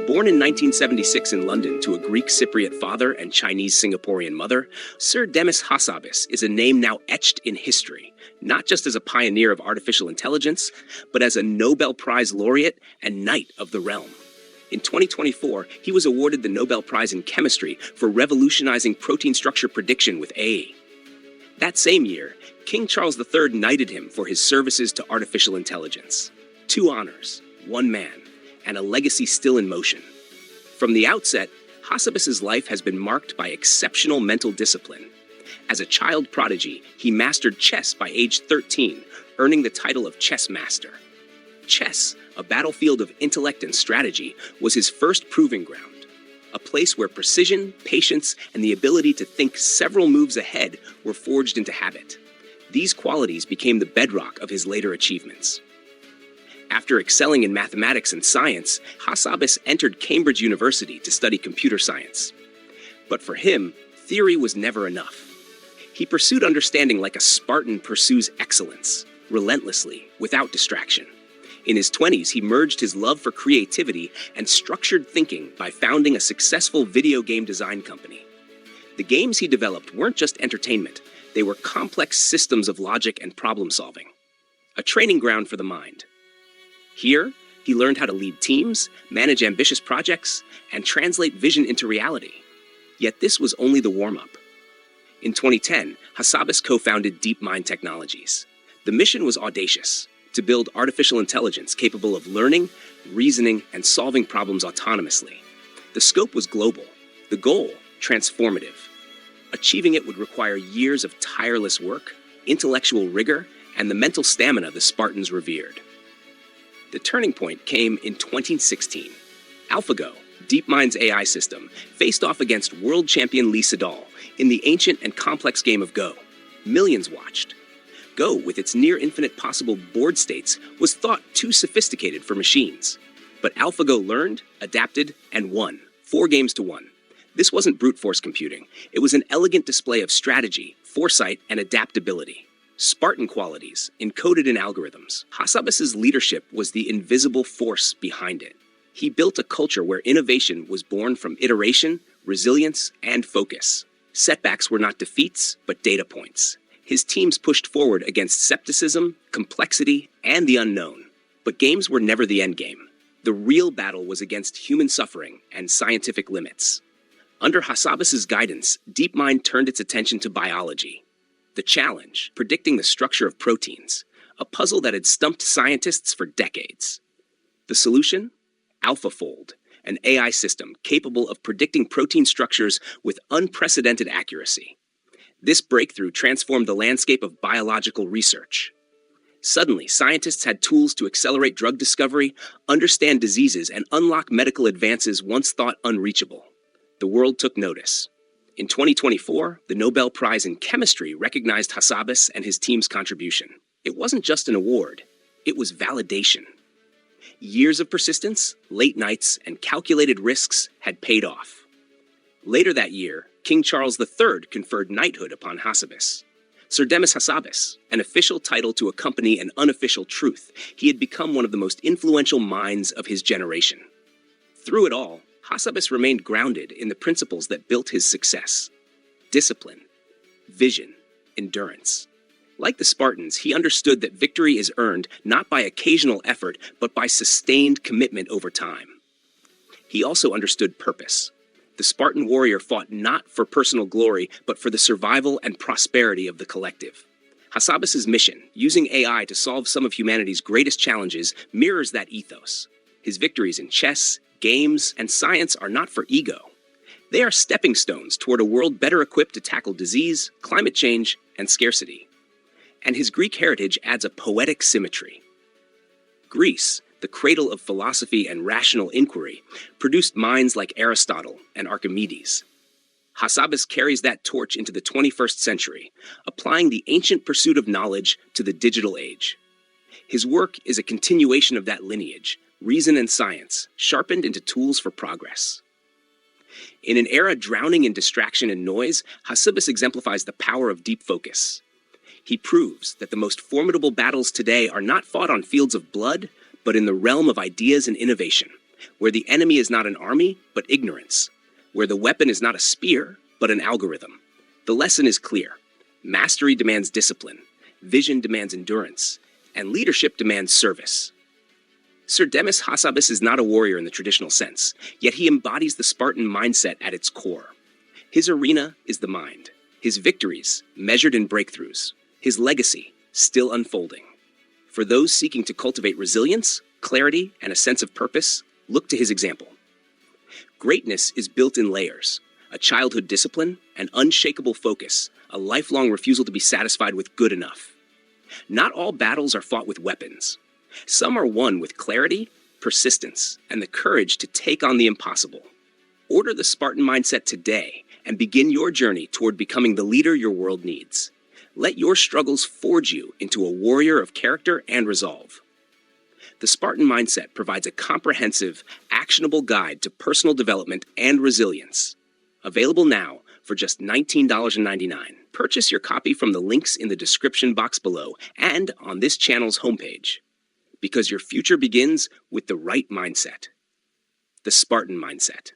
Born in 1976 in London to a Greek Cypriot father and Chinese Singaporean mother, Sir Demis Hassabis is a name now etched in history, not just as a pioneer of artificial intelligence, but as a Nobel Prize laureate and knight of the realm. In 2024, he was awarded the Nobel Prize in Chemistry for revolutionizing protein structure prediction with AI. That same year, King Charles III knighted him for his services to artificial intelligence. 2 honors, 1 man, and a legacy still in motion. From the outset, Hassabis's life has been marked by exceptional mental discipline. As a child prodigy, he mastered chess by age 13, earning the title of chess master. Chess, a battlefield of intellect and strategy, was his first proving ground, a place where precision, patience, and the ability to think several moves ahead were forged into habit. These qualities became the bedrock of his later achievements. After excelling in mathematics and science, Hassabis entered Cambridge University to study computer science. But for him, theory was never enough. He pursued understanding like a Spartan pursues excellence, relentlessly, without distraction. In his 20s, he merged his love for creativity and structured thinking by founding a successful video game design company. The games he developed weren't just entertainment, they were complex systems of logic and problem solving, a training ground for the mind. Here, he learned how to lead teams, manage ambitious projects, and translate vision into reality. Yet this was only the warm-up. In 2010, Hassabis co-founded DeepMind Technologies. The mission was audacious: to build artificial intelligence capable of learning, reasoning, and solving problems autonomously. The scope was global, the goal transformative. Achieving it would require years of tireless work, intellectual rigor, and the mental stamina the Spartans revered. The turning point came in 2016. AlphaGo, DeepMind's AI system, faced off against world champion Lee Sedol in the ancient and complex game of Go. Millions watched. Go, with its near-infinite possible board states, was thought too sophisticated for machines. But AlphaGo learned, adapted, and won, 4 games to 1. This wasn't brute force computing. It was an elegant display of strategy, foresight, and adaptability. Spartan qualities, encoded in algorithms. Hassabis's leadership was the invisible force behind it. He built a culture where innovation was born from iteration, resilience, and focus. Setbacks were not defeats, but data points. His teams pushed forward against skepticism, complexity, and the unknown. But games were never the endgame. The real battle was against human suffering and scientific limits. Under Hassabis's guidance, DeepMind turned its attention to biology. The challenge, predicting the structure of proteins, a puzzle that had stumped scientists for decades. The solution? AlphaFold, an AI system capable of predicting protein structures with unprecedented accuracy. This breakthrough transformed the landscape of biological research. Suddenly, scientists had tools to accelerate drug discovery, understand diseases, and unlock medical advances once thought unreachable. The world took notice. In 2024, the Nobel Prize in Chemistry recognized Hassabis and his team's contribution. It wasn't just an award, it was validation. Years of persistence, late nights, and calculated risks had paid off. Later that year, King Charles III conferred knighthood upon Hassabis. Sir Demis Hassabis, an official title to accompany an unofficial truth, he had become one of the most influential minds of his generation. Through it all, Hassabis remained grounded in the principles that built his success: discipline, vision, endurance. Like the Spartans, he understood that victory is earned not by occasional effort, but by sustained commitment over time. He also understood purpose. The Spartan warrior fought not for personal glory, but for the survival and prosperity of the collective. Hassabis's mission, using AI to solve some of humanity's greatest challenges, mirrors that ethos. His victories in chess, games, and science are not for ego. They are stepping stones toward a world better equipped to tackle disease, climate change, and scarcity. And his Greek heritage adds a poetic symmetry. Greece, the cradle of philosophy and rational inquiry, produced minds like Aristotle and Archimedes. Hassabis carries that torch into the 21st century, applying the ancient pursuit of knowledge to the digital age. His work is a continuation of that lineage, reason and science, sharpened into tools for progress. In an era drowning in distraction and noise, Hassabis exemplifies the power of deep focus. He proves that the most formidable battles today are not fought on fields of blood, but in the realm of ideas and innovation, where the enemy is not an army, but ignorance, where the weapon is not a spear, but an algorithm. The lesson is clear. Mastery demands discipline, vision demands endurance, and leadership demands service. Sir Demis Hassabis is not a warrior in the traditional sense, yet he embodies the Spartan mindset at its core. His arena is the mind, his victories measured in breakthroughs, his legacy still unfolding. For those seeking to cultivate resilience, clarity, and a sense of purpose, look to his example. Greatness is built in layers, a childhood discipline, an unshakable focus, a lifelong refusal to be satisfied with good enough. Not all battles are fought with weapons. Some are won with clarity, persistence, and the courage to take on the impossible. Order the Spartan Mindset today and begin your journey toward becoming the leader your world needs. Let your struggles forge you into a warrior of character and resolve. The Spartan Mindset provides a comprehensive, actionable guide to personal development and resilience. Available now for just $19.99. Purchase your copy from the links in the description box below and on this channel's homepage. Because your future begins with the right mindset. The Spartan Mindset.